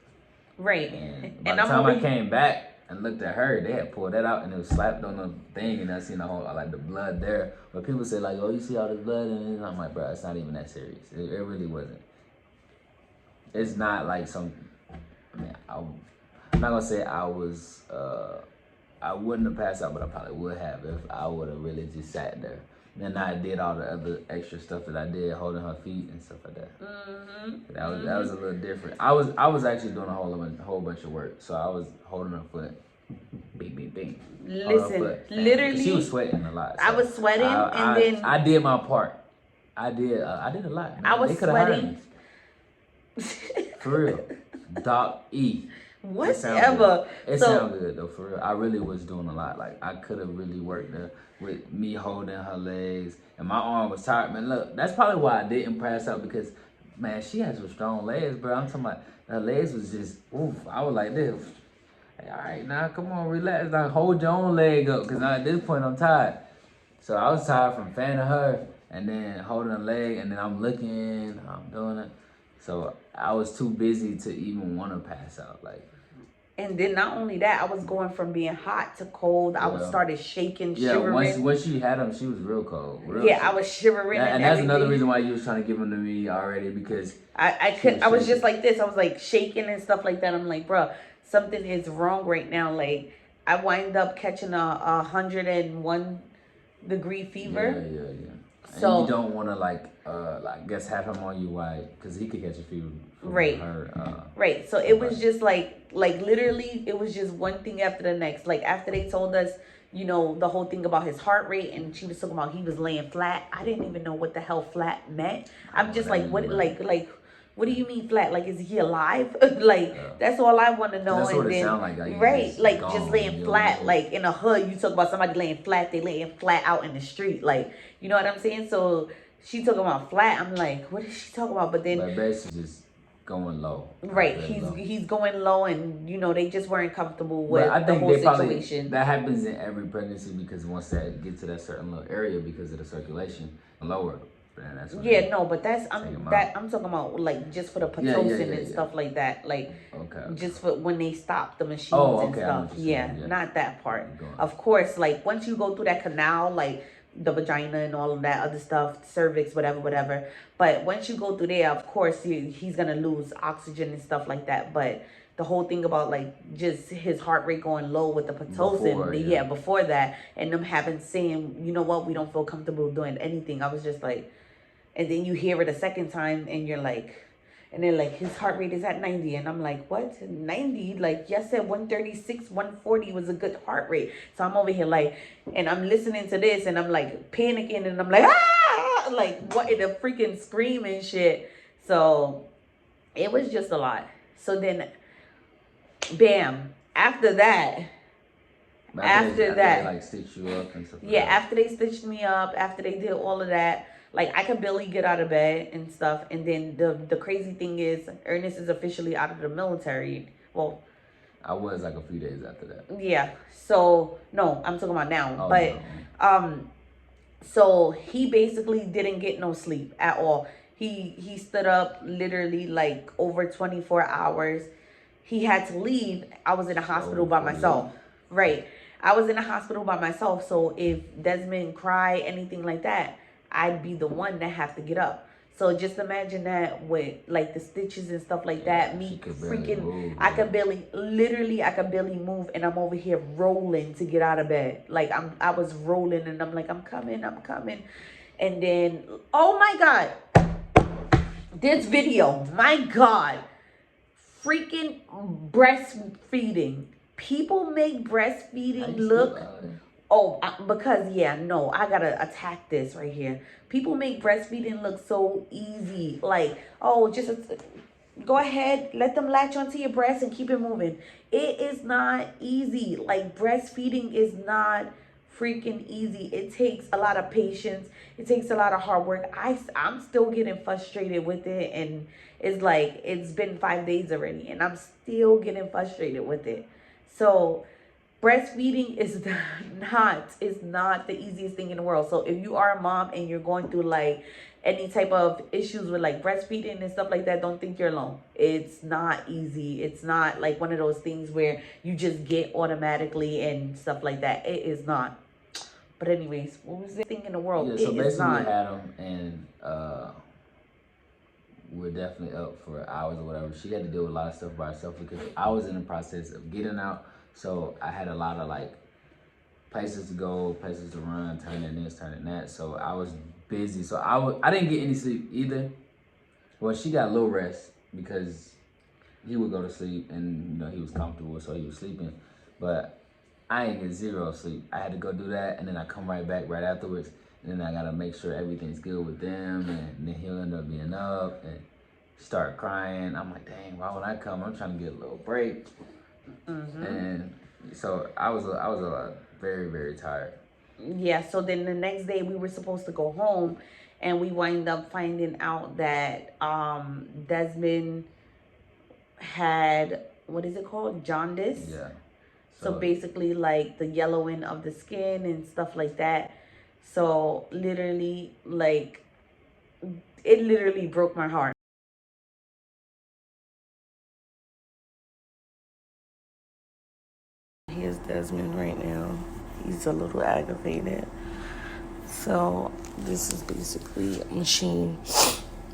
Right. And by the time I came back and looked at her, they had pulled that out and it was slapped on the thing, and I seen the whole, like, the blood there. But people say like, oh, you see all the blood, and I'm like, bro, it's not even that serious. It really wasn't. It's not like some. I mean, I'm not gonna say I was. I wouldn't have passed out, but I probably would have if I would have really just sat there. And I did all the other extra stuff that I did, holding her feet and stuff like that. Mm-hmm. That was a little different. I was actually doing a whole bunch of work. So I was holding her foot, bing. Listen, literally, she was sweating a lot. So I was sweating, and then I did my part. I did a lot. Man. I was sweating. For real, Doc E. Whatever. It sounded good though, for real. I really was doing a lot. Like, I could have really worked there with me holding her legs, and my arm was tired. Man, look, that's probably why I didn't pass out, because, man, she has some strong legs, bro. I'm talking about her legs was just, oof. I was like this. Hey, all right, now come on, relax. Now hold your own leg up, because at this point I'm tired. So I was tired from fanning her and then holding her leg, and then I'm looking, I'm doing it. So I was too busy to even want to pass out, like. And then not only that, I was going from being hot to cold. I was started shaking, shivering. Yeah, once she had them, she was real cold. I was shivering. And that's another reason why you was trying to give them to me already, because I was just like this. I was like shaking and stuff like that. I'm like, bro, something is wrong right now. Like, I wind up catching a 101 degree fever. Yeah. So and you don't want to I guess have him on you, why? Because he could catch a fever from her. Right. So it was just like literally, it was just one thing after the next. Like, after they told us, you know, the whole thing about his heart rate, and she was talking about he was laying flat. I didn't even know what the hell flat meant. I'm just like, what, like. What do you mean flat? Like, is he alive? That's all I want to know. That's and what then, it sound like. Right, like just laying flat. Like, in a hood, you talk about somebody laying flat. They laying flat out in the street. Like, you know what I'm saying? So she talking about flat. I'm like, what is she talking about? But then, basically just going low. Right, he's going low, and you know they just weren't comfortable with the whole situation. That happens in every pregnancy, because once that gets to that certain little area, because of the circulation lower. But I'm talking about like just for the Pitocin and stuff like that, like just for when they stop the machines and stuff. Not that part. Of course, like once you go through that canal, like the vagina and all of that other stuff, cervix, whatever. But once you go through there, of course he's gonna lose oxygen and stuff like that. But the whole thing about like just his heart rate going low with the Pitocin, before that, and them saying, you know what, we don't feel comfortable doing anything. I was just like. And then you hear it a second time, and you're like, and they're like, his heart rate is at 90. And I'm like, what? 90? Like, y'all said 136, 140 was a good heart rate. So I'm over here like, and I'm listening to this, and I'm like panicking, and I'm like, ah! Like, what in the freaking scream and shit. So it was just a lot. So then, bam, after that, they like stitch you up and stuff. After they stitched me up, after they did all of that, like, I could barely get out of bed and stuff. And then the crazy thing is, Ernest is officially out of the military. Well, I was like a few days after that. Yeah. So, no, I'm talking about now. So he basically didn't get no sleep at all. He stood up literally like over 24 hours. He had to leave. I was in a hospital by myself. Right. I was in a hospital by myself. So if Desmond cried, anything like that, I'd be the one that have to get up. So just imagine that with like the stitches and stuff like that. Me freaking, I could barely, literally, I could barely move, and I'm over here rolling to get out of bed. Like I was rolling, and I'm like, I'm coming, and then, oh my God, this video, my God, freaking breastfeeding. People make breastfeeding look. Oh, because yeah, no, I gotta attack this right here. People make breastfeeding look so easy. Like, oh, just go ahead, let them latch onto your breast and keep it moving. It is not easy. Like, breastfeeding is not freaking easy. It takes a lot of patience. It takes a lot of hard work. I'm still getting frustrated with it, and it's like it's been 5 days already, and I'm still getting frustrated with it. So breastfeeding is not the easiest thing in the world. So if you are a mom and you're going through like any type of issues with like breastfeeding and stuff like that, don't think you're alone. It's not easy. It's not like one of those things where you just get automatically and stuff like that. It is not. But anyways, what was the thing in the world? Yeah, so basically we had them, and we're definitely up for hours or whatever. She had to deal with a lot of stuff by herself because I was in the process of getting out. So I had a lot of like places to go, places to run, turning this, turning that. So I was busy. So I didn't get any sleep either. Well, she got a little rest because he would go to sleep, and he was comfortable, so he was sleeping. But I ain't get zero sleep. I had to go do that, and then I come right back right afterwards, and then I gotta make sure everything's good with them, and then he'll end up being up and start crying. I'm like, dang, why would I come? I'm trying to get a little break. And so I was very, very tired. Yeah, so then the next day we were supposed to go home, and we wind up finding out that Desmond had, what is it called? Jaundice. Yeah. So basically like the yellowing of the skin and stuff like that. So literally, like, it literally broke my heart. Here's Desmond right now. He's a little aggravated. So this is basically a machine.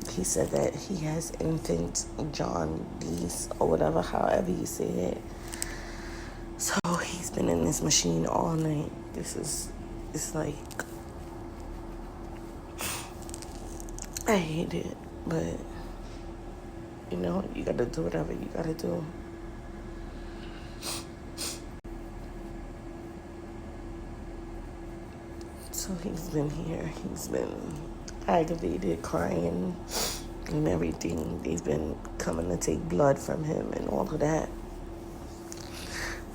He said that he has infant jaundice or whatever, however you say it. So he's been in this machine all night. It's like, I hate it, but you gotta do whatever you gotta do. So he's been here. He's been aggravated, crying, and everything. They've been coming to take blood from him and all of that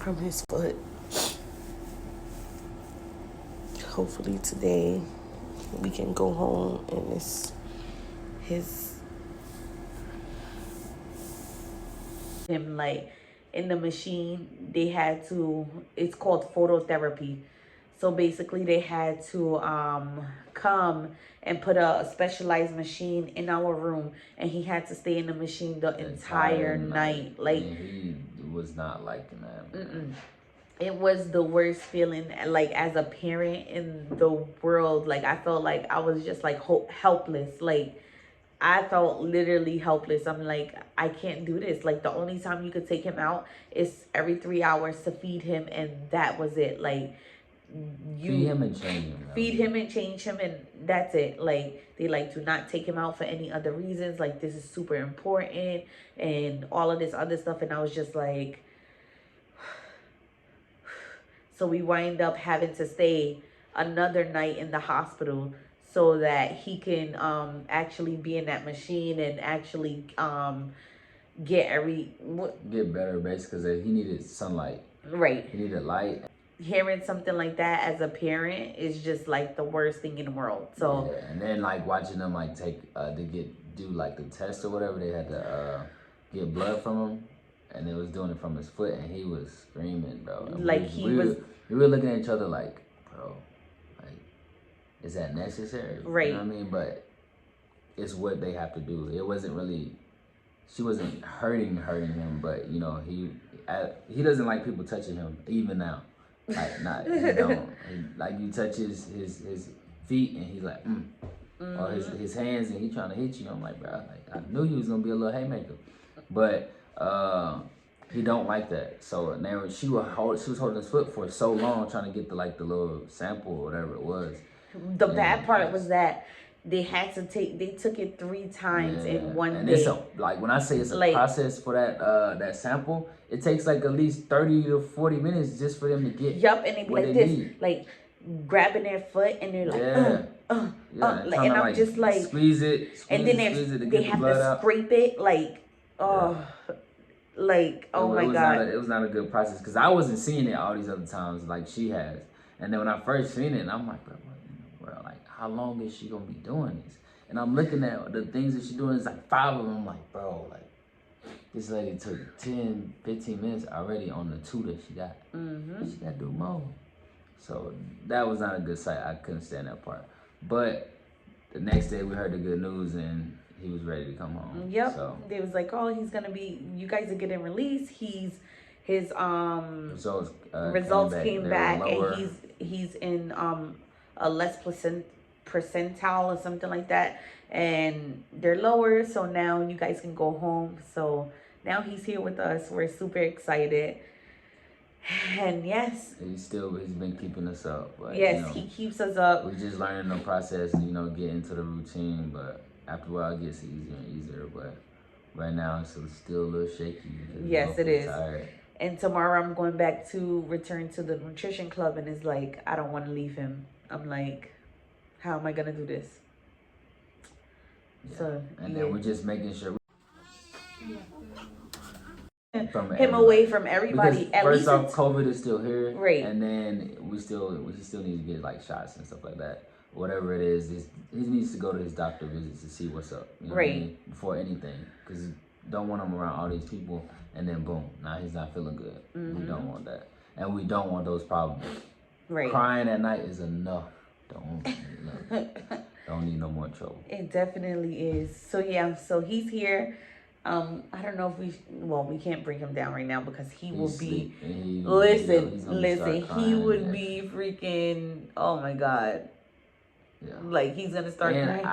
from his foot. Hopefully today we can go home and him like in the machine. They had to, it's called phototherapy. So basically they had to come and put a specialized machine in our room, and he had to stay in the machine the entire night. Like, he was not liking that. It was the worst feeling, like, as a parent in the world. Like, I felt like I was just like helpless. Like, I felt literally helpless. I'm like, I can't do this. Like, the only time you could take him out is every 3 hours to feed him, and that was it. Like, you feed him and change him. Feed him and change him, and that's it. Like, they like to not take him out for any other reasons. Like, this is super important and all of this other stuff. And I was just like, so we wind up having to stay another night in the hospital so that he can actually be in that machine and actually get better, basically, because he needed sunlight. Right. He needed light. Hearing something like that as a parent is just like the worst thing in the world. So yeah, and then like watching them like take do like the test or whatever, they had to get blood from him, and they was doing it from his foot, and he was screaming, bro. And like we were looking at each other like, bro, like is that necessary? Right. You know what I mean? But it's what they have to do. It wasn't really, she wasn't hurting him, but you know, he doesn't like people touching him even now. Like not, he don't. Like you touch his feet and he's like, or his hands and he trying to hit you. I'm like, bro, like, I knew he was gonna be a little haymaker, but he don't like that. So now she was holding his foot for so long, trying to get the little sample or whatever it was. The bad part was that they took it 3 times in one day. It's like when I say it's a process for that sample, it takes like at least 30 to 40 minutes just for them to get. Yup, and they be like this, need. like grabbing their foot, and they're like, and I'm just like squeeze it, and then they have to scrape it, like, like, oh my God. It was not a good process because I wasn't seeing it all these other times like she has, and then when I first seen it, I'm like, bro, like, how long is she gonna be doing this? And I'm looking at the things that she's doing. It's like 5 of them. I'm like, bro, like, this lady took 10, 15 minutes already on the 2 that she got. She got to do more. So that was not a good sight. I couldn't stand that part. But the next day we heard the good news and he was ready to come home. Yep. So they was like, oh, he's gonna be. You guys are getting released. His results came back, and he's in a less percentile or something like that, and they're lower. So now you guys can go home. So now he's here with us. We're super excited. And yes, he's been keeping us up. But, yes, you know, he keeps us up. We're just learning the process, you know, get into the routine. But after a while, it gets easier and easier. But right now, it's still a little shaky. Yes, it is. Tired. And tomorrow, I'm going back to return to the nutrition club, and it's like I don't want to leave him. I'm like, how am I gonna do this? Yeah. So then we're just making sure. From him away from everybody. Because at first least off, COVID is still here, right? And then he still needs to get like shots and stuff like that. Whatever it is, he needs to go to his doctor visits to see what's up, you know right? What I mean? Before anything, because don't want him around all these people, and then boom, now he's not feeling good. We don't want that, and we don't want those problems. Right? Crying at night is enough. Don't need no more trouble. It definitely is. So yeah, so he's here. I don't know if we can't bring him down right now because he will be, listen, he would be freaking, oh my God. Yeah. Like he's gonna start crying.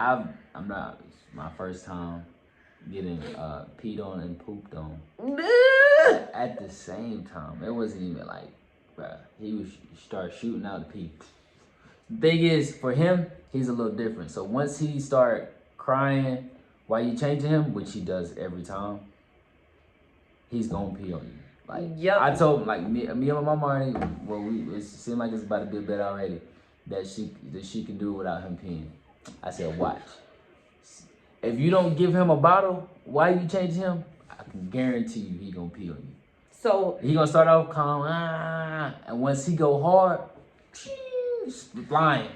I'm not, it's my first time getting peed on and pooped on at the same time. It wasn't even like, bruh, he would start shooting out the pee. The thing is, for him, he's a little different. So once he start crying while you changing him, which he does every time, he's gonna pee on you. Like, yep. I told him, like, me and my mom already, it seemed like it's about to be a bit already, that she can do without him peeing. I said, watch. If you don't give him a bottle while you change him, I can guarantee you he gonna pee on you. So he gonna start off calm, and once he go hard, flying,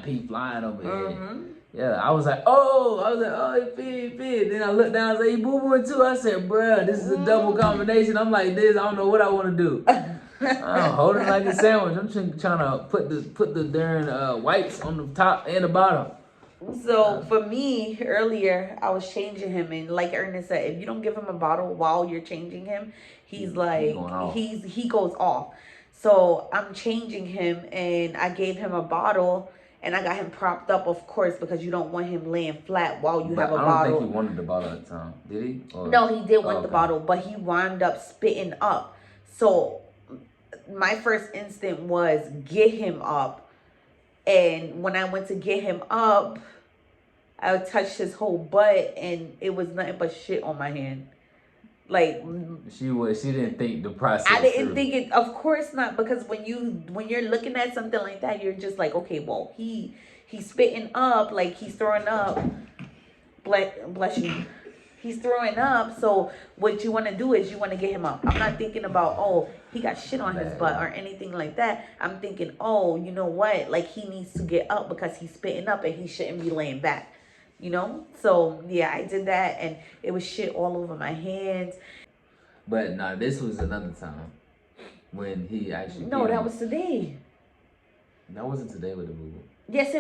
pee flying over here. Yeah, I was like, oh, he pee. Then I looked down and said, he boo-booing too. I said, bruh, this is a double combination. I'm like this, I don't know what I want to do. I'm holding it like a sandwich. I'm trying to put the darn wipes on the top and the bottom. So for me, earlier, I was changing him, and like Ernest said, if you don't give him a bottle while you're changing him, he goes off. So I'm changing him, and I gave him a bottle, and I got him propped up, of course, because you don't want him laying flat while you have a bottle. I don't think he wanted the bottle at the time. Did he? No, he did want the bottle, but he wound up spitting up. So my first instinct was get him up. And when I went to get him up, I touched his whole butt, and it was nothing but shit on my hand. Like she didn't think the process. I didn't think it. Of course not, because when you're looking at something like that, you're just like, okay, well, he's spitting up, like he's throwing up. Bless you. He's throwing up. So what you want to do is you want to get him up. I'm not thinking about, oh, he got shit on his butt or anything like that. I'm thinking, oh, you know what? Like he needs to get up because he's spitting up and he shouldn't be laying back. You know? So yeah, I did that and it was shit all over my hands. But nah, this was another time when he actually. No, that was today. That wasn't today with the boo. Yes,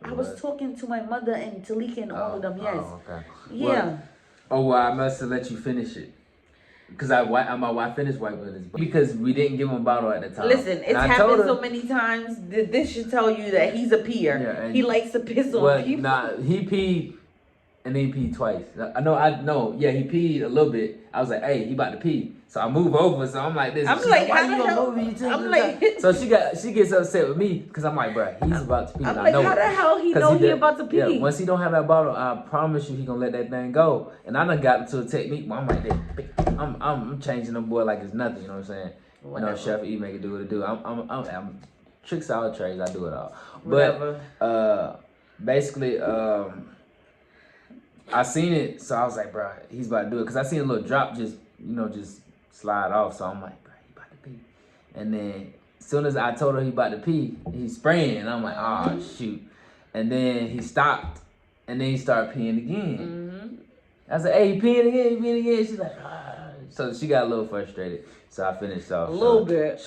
I was talking to my mother and Talika and all of them. Yes. Oh, okay. Yeah. Well, I must have let you finish it. Because I finished wiping his butt. Because we didn't give him a bottle at the time. Listen, it's happened so many times that this should tell you that he's a peer. Yeah, he likes to piss on people. Nah, he peed. And then he peed twice. Yeah, he peed a little bit. I was like, hey, he about to pee. So I move over, so I'm like this. I'm like, why how you the gonna hell? move? I'm like, so she gets upset with me because I'm like, bro, he's about to pee. I'm I like, know how the hell he know he about to pee? Yeah, once he don't have that bottle, I promise you he gonna let that thing go. And I done got into a technique where I'm like, I'm changing the boy like it's nothing. You know what I'm saying? Whatever. You know, Chef E make it do what it do. I'm tricks all trades. I do it all. But basically, I seen it, so I was like, bro, he's about to do it. Because I seen a little drop just slide off. So I'm like, bro, he about to pee. And then as soon as I told her he about to pee, he's spraying. And I'm like, oh, shoot. And then he stopped. And then he started peeing again. I was like, hey, he peeing again. She's like, ah. So she got a little frustrated. So I finished off. A little bit.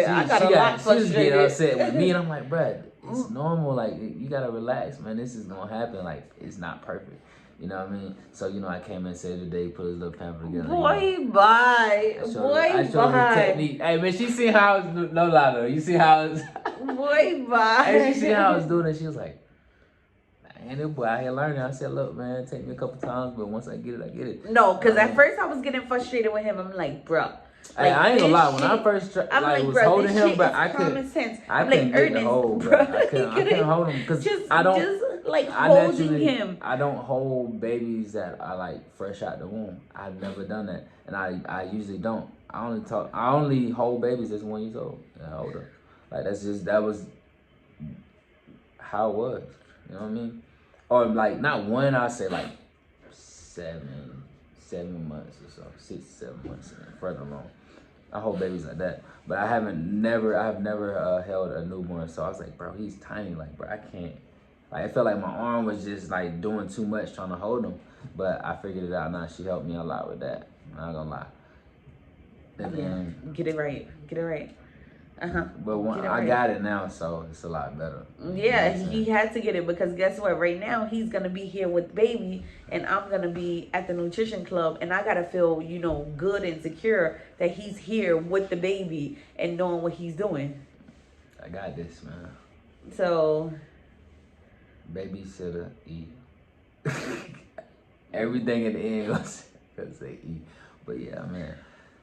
I got a lot frustrated. She was getting upset with me. And I'm like, bro, it's normal. Like, you got to relax, man. This is going to happen. Like, it's not perfect. You know what I mean? So, I came and said today, put his little pamper together. Boy, bye. I showed her the technique. Hey, man, she see how it's, no lie though. You see how it's. Boy, bye. Hey, she see how I was doing it. She was like, man, this boy out here learning. I said, look, man, take me a couple times, but once I get it, I get it. No, because at first I was getting frustrated with him. I'm like, bro. Like, I ain't gonna lie. When I first was holding him, but I couldn't get the hold, bro. I couldn't hold him because I don't. Just like holding him. I don't hold babies that are like fresh out the womb. I've never done that, and I usually don't. I only hold babies that's 1 year old and older. Like that was how it was. You know what I mean? Or like not one. I say like 7 months or so, 6 to 7 months, and further along. I hold babies like that, but I have never held a newborn. So I was like, bro, he's tiny. Like, bro, I can't. Like, I felt like my arm was just like doing too much trying to hold him, but I figured it out now. She helped me a lot with that. I'm not gonna lie. And then get it right. But I got it now, so it's a lot better. Yeah, he had to get it because guess what? Right now he's gonna be here with baby, and I'm gonna be at the nutrition club, and I gotta feel good and secure that he's here with the baby and knowing what he's doing. I got this, man. So, babysitter E. Everything at the end was say E, but yeah, man.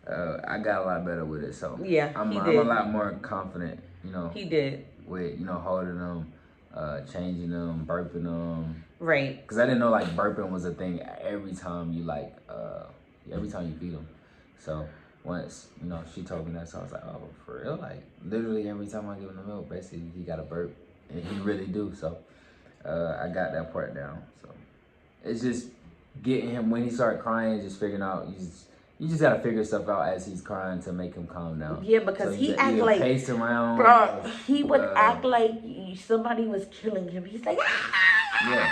I got a lot better with it, so yeah, I'm a lot more confident, He did. With holding them, changing them, burping them. Right. Because I didn't know like burping was a thing every time you feed them. So once she told me that, so I was like, oh, for real? Like literally every time I give him the milk, basically he got a burp, and he really do. So I got that part down. So it's just getting him when he started crying, just figuring out you just gotta figure stuff out as he's crying to make him calm down. Yeah, because he act like pace around. Bro, he would act like somebody was killing him. He's like, ah! Yeah,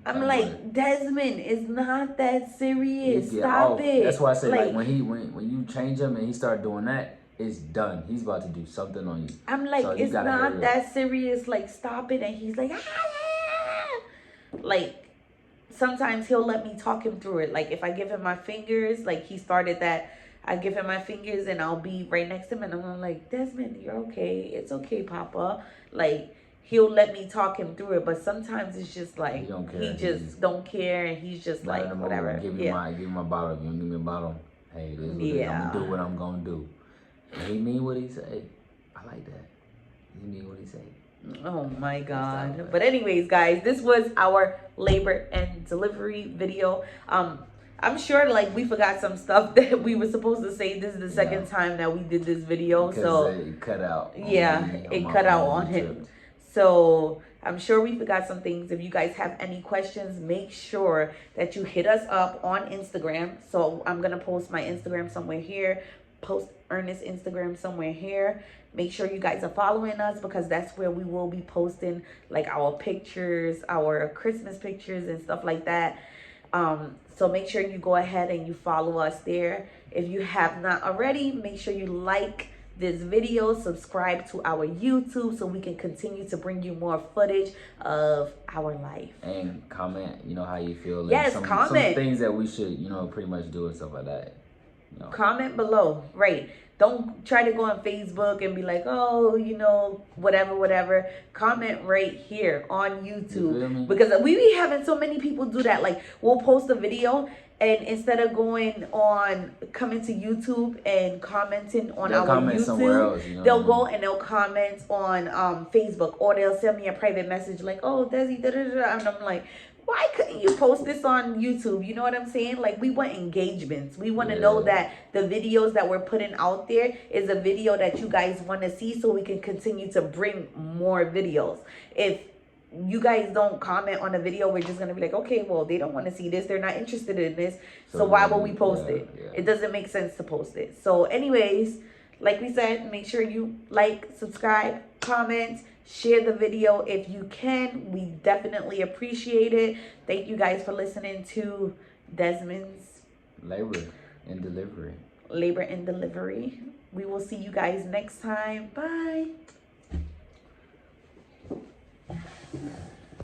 I'm like, Desmond, it's not that serious. Stop it. That's why I say like when you change him and he start doing that, it's done. He's about to do something on you. I'm like, so it's not that serious. Like, stop it. And he's like, like. Sometimes he'll let me talk him through it. Like if I give him my fingers, like he started that, I give him my fingers and I'll be right next to him and I'm like, Desmond, you're okay. It's okay, Papa. Like he'll let me talk him through it, but sometimes it's just like he just don't care and he's just like whatever. Give me my bottle. If you don't give me a bottle, hey, this is what I'm gonna do what I'm gonna do. And he mean what he say. I like that. He mean what he say. Oh my God. But anyways, guys, this was our labor and delivery video. I'm sure like we forgot some stuff that we were supposed to say. This is the second time that we did this video. Because so it cut out. Yeah, it cut out on him. So I'm sure we forgot some things. If you guys have any questions, make sure that you hit us up on Instagram. So I'm gonna post my Instagram somewhere here. Post Ernest's Instagram somewhere here. Make sure you guys are following us because that's where we will be posting like our pictures, our Christmas pictures and stuff like that. So make sure you go ahead and you follow us there. If you have not already, make sure you like this video, subscribe to our YouTube so we can continue to bring you more footage of our life. And comment, you know, how you feel. Yes, and comment. some things that we should, you know, pretty much do and stuff like that. You know. Comment below, right? Don't try to go on Facebook and be like, oh, you know, whatever. Comment right here on YouTube. Because we be having so many people do that. Like, we'll post a video, and instead of coming to YouTube and commenting on our YouTube, else, you know, they'll go and they'll comment on Facebook, or they'll send me a private message like, oh, Desi, da-da-da-da. And I'm like, why couldn't you post this on YouTube? You know what I'm saying? Like, we want engagements. We want to know that the videos that we're putting out there is a video that you guys want to see, so we can continue to bring more videos. If you guys don't comment on a video, we're just going to be like, okay, well, they don't want to see this. They're not interested in this. So why will we post it? It doesn't make sense to post it. So anyways, like we said, make sure you like, subscribe, comment, share the video if you can. We definitely appreciate it. Thank you guys for listening to Desmond's Labor and Delivery. We will see you guys next time. Bye.